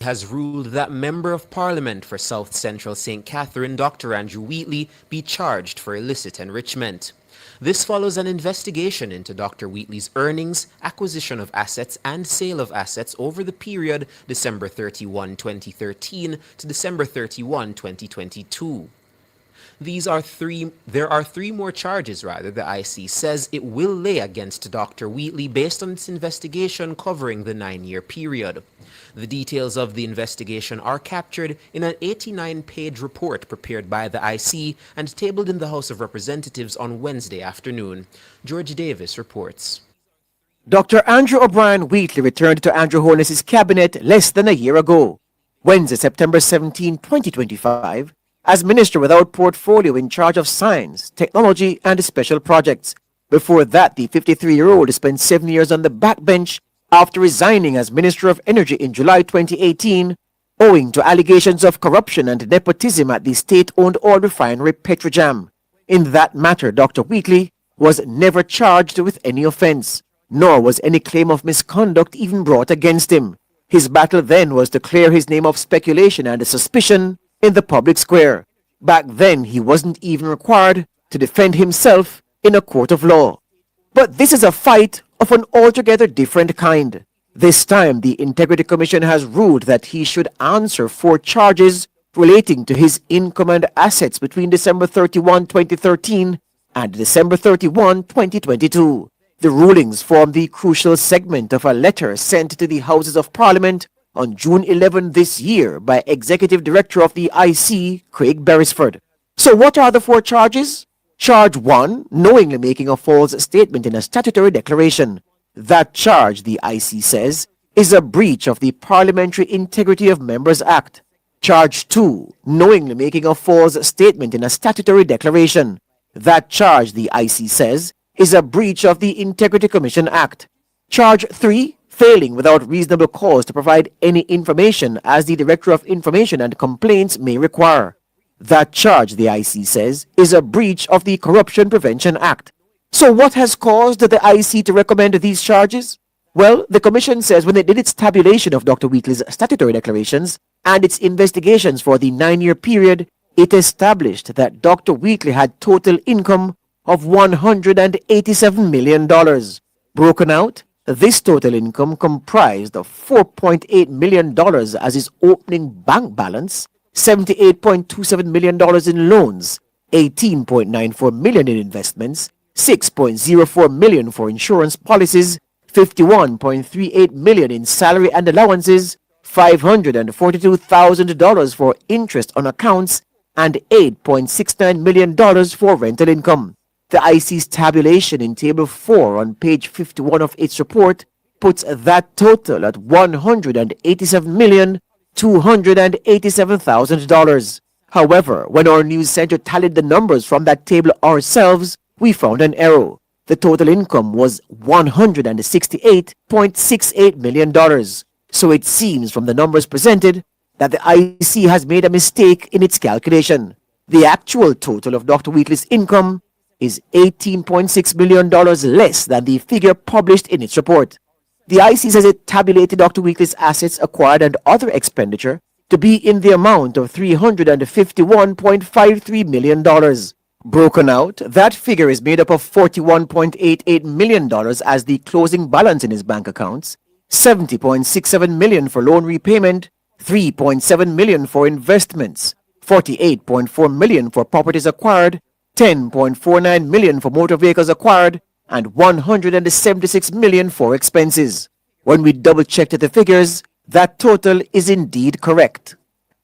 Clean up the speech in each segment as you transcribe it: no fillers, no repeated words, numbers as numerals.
has ruled that Member of Parliament for South Central St. Catherine, Dr. Andrew Wheatley, be charged for illicit enrichment. This follows an investigation into Dr. Wheatley's earnings, acquisition of assets, and sale of assets over the period December 31, 2013 to December 31, 2022. There are three more charges, the IC says it will lay against Dr. Wheatley based on its investigation covering the 9-year period. The details of the investigation are captured in an 89-page report prepared by the IC and tabled in the House of Representatives on Wednesday afternoon. George Davis reports. Dr. Andrew O'Brien Wheatley returned to Andrew Holness's cabinet less than a year ago, Wednesday, September 17, 2025, as Minister without portfolio in charge of science, technology, and special projects. Before that, the 53-year-old spent 7 years on the backbench after resigning as Minister of Energy in July 2018, owing to allegations of corruption and nepotism at the state-owned oil refinery Petrojam. In that matter, Dr. Wheatley was never charged with any offense, nor was any claim of misconduct even brought against him. His battle then was to clear his name of speculation and suspicion in the public square. Back then, he wasn't even required to defend himself in a court of law. But this is a fight of an altogether different kind. This time, the Integrity Commission has ruled that he should answer 4 charges relating to his income and assets between December 31, 2013 and December 31, 2022. The rulings form the crucial segment of a letter sent to the Houses of Parliament on June 11 this year by Executive Director of the IC, Craig Beresford. So what are the 4 charges? Charge 1, knowingly making a false statement in a statutory declaration. That charge, the IC says, is a breach of the Parliamentary Integrity of Members Act. Charge 2, knowingly making a false statement in a statutory declaration. That charge, the IC says, is a breach of the Integrity Commission Act. Charge 3, failing without reasonable cause to provide any information as the Director of Information and Complaints may require. That charge, the IC says, is a breach of the Corruption Prevention Act. So what has caused the IC to recommend these charges? Well, the Commission says when it did its tabulation of Dr. Wheatley's statutory declarations and its investigations for the 9-year period, it established that Dr. Wheatley had total income of $187 million. Broken out, this total income comprised of $4.8 million as his opening bank balance, $78.27 million in loans, $18.94 million in investments, $6.04 million for insurance policies, $51.38 million in salary and allowances, $542,000 for interest on accounts, and $8.69 million for rental income. The IC's tabulation in Table 4 on page 51 of its report puts that total at $187,287,000. However, when our news center tallied the numbers from that table ourselves, we found an error. The total income was $168.68 million. So it seems from the numbers presented that the IC has made a mistake in its calculation. The actual total of Dr. Wheatley's income is $18.6 million less than the figure published in its report. The IC says it tabulated Dr. Wheatley's assets acquired and other expenditure to be in the amount of $351.53 million. Broken out, that figure is made up of $41.88 million as the closing balance in his bank accounts, $70.67 million for loan repayment, $3.7 million for investments, $48.4 million for properties acquired, $10.49 million for motor vehicles acquired, and $176 million for expenses. When we double-checked the figures, that total is indeed correct.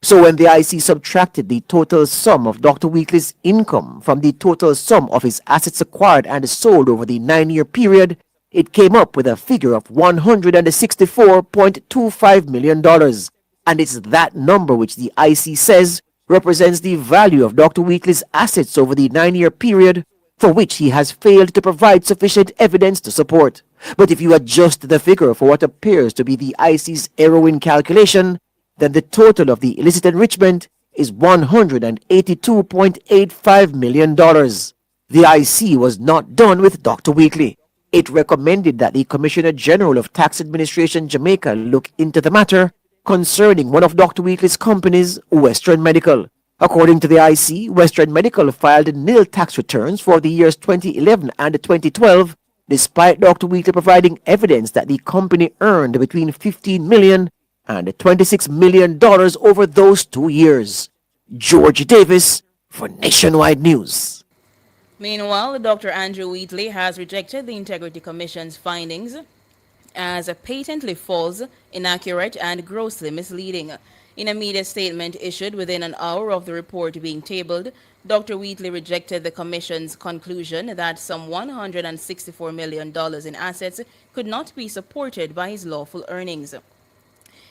So when the IC subtracted the total sum of Dr. Wheatley's income from the total sum of his assets acquired and sold over the 9-year period, it came up with a figure of $164.25 million. And it's that number which the IC says represents the value of Dr. Wheatley's assets over the 9-year period, for which he has failed to provide sufficient evidence to support. But if you adjust the figure for what appears to be the IC's error in calculation, then the total of the illicit enrichment is $182.85 million. The IC was not done with Dr. Wheatley. It recommended that the Commissioner General of Tax Administration Jamaica look into the matter, concerning one of Dr. Wheatley's companies, Western Medical. According to the IC, Western Medical filed nil tax returns for the years 2011 and 2012, despite Dr. Wheatley providing evidence that the company earned between $15 million and $26 million over those 2 years. George Davis for Nationwide News. Meanwhile, Dr. Andrew Wheatley has rejected the Integrity Commission's findings as patently false, inaccurate, and grossly misleading. In a media statement issued within an hour of the report being tabled, Dr. Wheatley rejected the Commission's conclusion that some $164 million in assets could not be supported by his lawful earnings.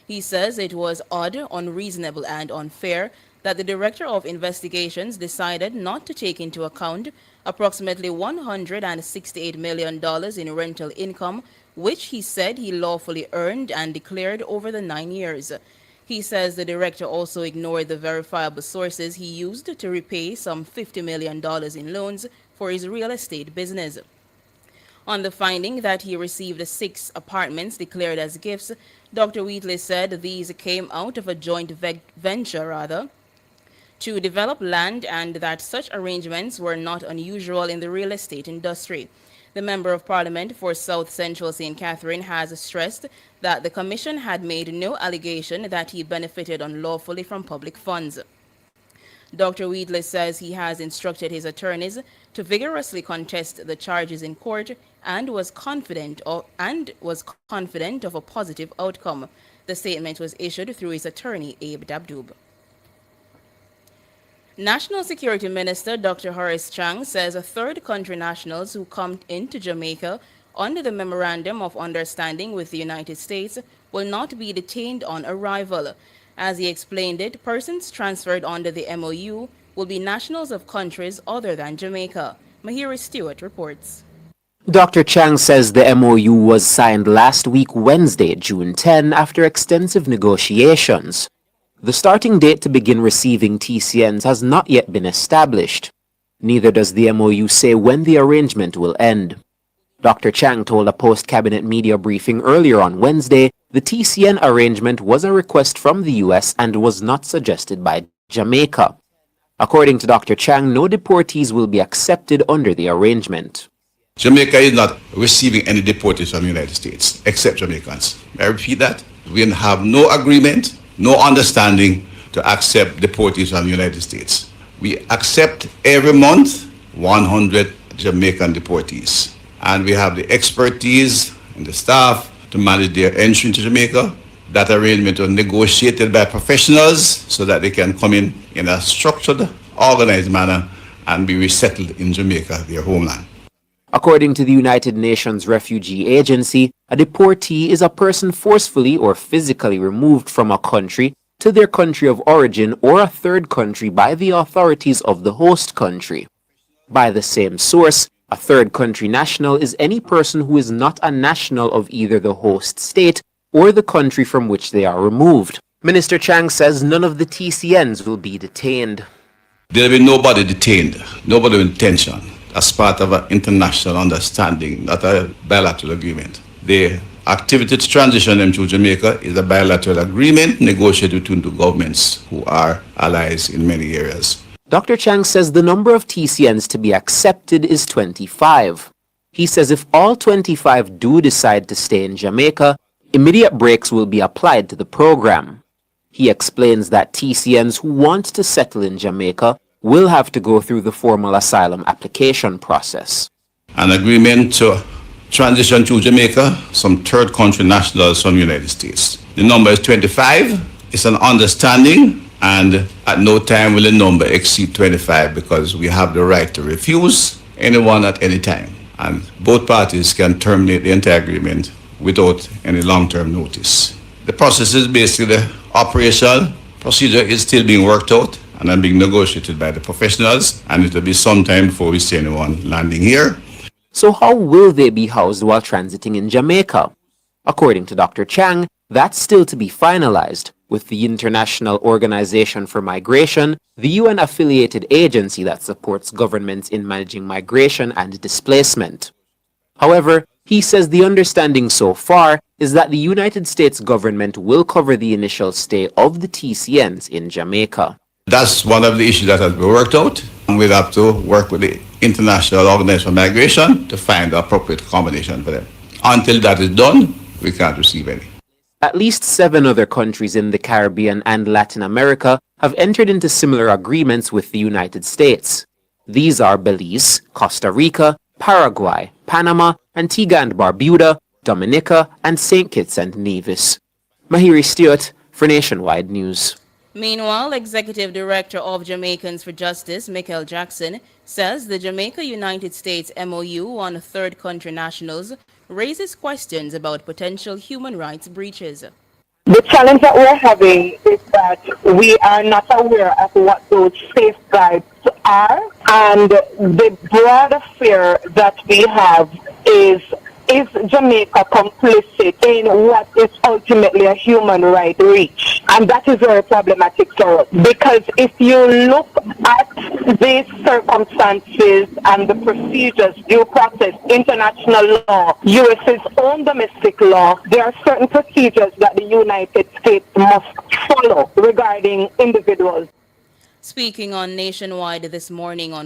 He says it was odd, unreasonable, and unfair that the Director of Investigations decided not to take into account approximately $168 million in rental income, which he said he lawfully earned and declared over the 9 years. He says the director also ignored the verifiable sources he used to repay some $50 million in loans for his real estate business. On the finding that he received 6 apartments declared as gifts, Dr. Wheatley said these came out of a joint venture to develop land and that such arrangements were not unusual in the real estate industry. The Member of Parliament for South Central St. Catherine has stressed that the Commission had made no allegation that he benefited unlawfully from public funds. Dr. Wheatley says he has instructed his attorneys to vigorously contest the charges in court and was confident of a positive outcome. The statement was issued through his attorney, Abe Dabdoob. National Security Minister Dr. Horace Chang says third country nationals who come into Jamaica under the Memorandum of Understanding with the United States will not be detained on arrival. As he explained it, persons transferred under the MOU will be nationals of countries other than Jamaica. Mahiri Stewart reports. Dr. Chang says the MOU was signed last week Wednesday, June 10, after extensive negotiations. The starting date to begin receiving TCNs has not yet been established. Neither does the MOU say when the arrangement will end. Dr. Chang told a post-cabinet media briefing earlier on Wednesday the TCN arrangement was a request from the U.S. and was not suggested by Jamaica. According to Dr. Chang, no deportees will be accepted under the arrangement. Jamaica is not receiving any deportees from the United States, except Jamaicans. I repeat that. We have no agreement, no understanding to accept deportees from the United States. We accept every month 100 Jamaican deportees. And we have the expertise and the staff to manage their entry into Jamaica. That arrangement was negotiated by professionals so that they can come in a structured, organized manner and be resettled in Jamaica, their homeland. According to the United Nations Refugee Agency, a deportee is a person forcefully or physically removed from a country to their country of origin or a third country by the authorities of the host country. By the same source, a third country national is any person who is not a national of either the host state or the country from which they are removed. Minister Chang says none of the TCNs will be detained. There will be nobody detained, nobody with intention, as part of an international understanding, not a bilateral agreement. The activity to transition them to Jamaica is a bilateral agreement negotiated between the governments who are allies in many areas. Dr. Chang says the number of TCNs to be accepted is 25. He says if all 25 do decide to stay in Jamaica, immediate breaks will be applied to the program. He explains that TCNs who want to settle in Jamaica will have to go through the formal asylum application process. An agreement to transition to Jamaica, some third country nationals from the United States. The number is 25. It's an understanding, and at no time will the number exceed 25 because we have the right to refuse anyone at any time. And both parties can terminate the entire agreement without any long-term notice. The process is basically the operational procedure is still being worked out and then being negotiated by the professionals, and it will be some time before we see anyone landing here. So how will they be housed while transiting in Jamaica? According to Dr. Chang, that's still to be finalized with the International Organization for Migration, the UN-affiliated agency that supports governments in managing migration and displacement. However, he says the understanding so far is that the United States government will cover the initial stay of the TCNs in Jamaica. That's one of the issues that has been worked out. We'll have to work with the International Organization for Migration to find the appropriate accommodation for them. Until that is done, we can't receive any. At least 7 other countries in the Caribbean and Latin America have entered into similar agreements with the United States. These are Belize, Costa Rica, Paraguay, Panama, Antigua and Barbuda, Dominica, and St. Kitts and Nevis. Mahiri Stewart for Nationwide News. Meanwhile, Executive Director of Jamaicans for Justice, Michael Jackson, says the Jamaica-United States MOU on third country nationals raises questions about potential human rights breaches. The challenge that we're having is that we are not aware of what those safeguards are, and the broader fear that we have is Jamaica complicit in what is ultimately a human right breach? And that is very problematic for us, because if you look at these circumstances and the procedures, due process, international law, US's own domestic law, there are certain procedures that the United States must follow regarding individuals. Speaking on Nationwide this morning on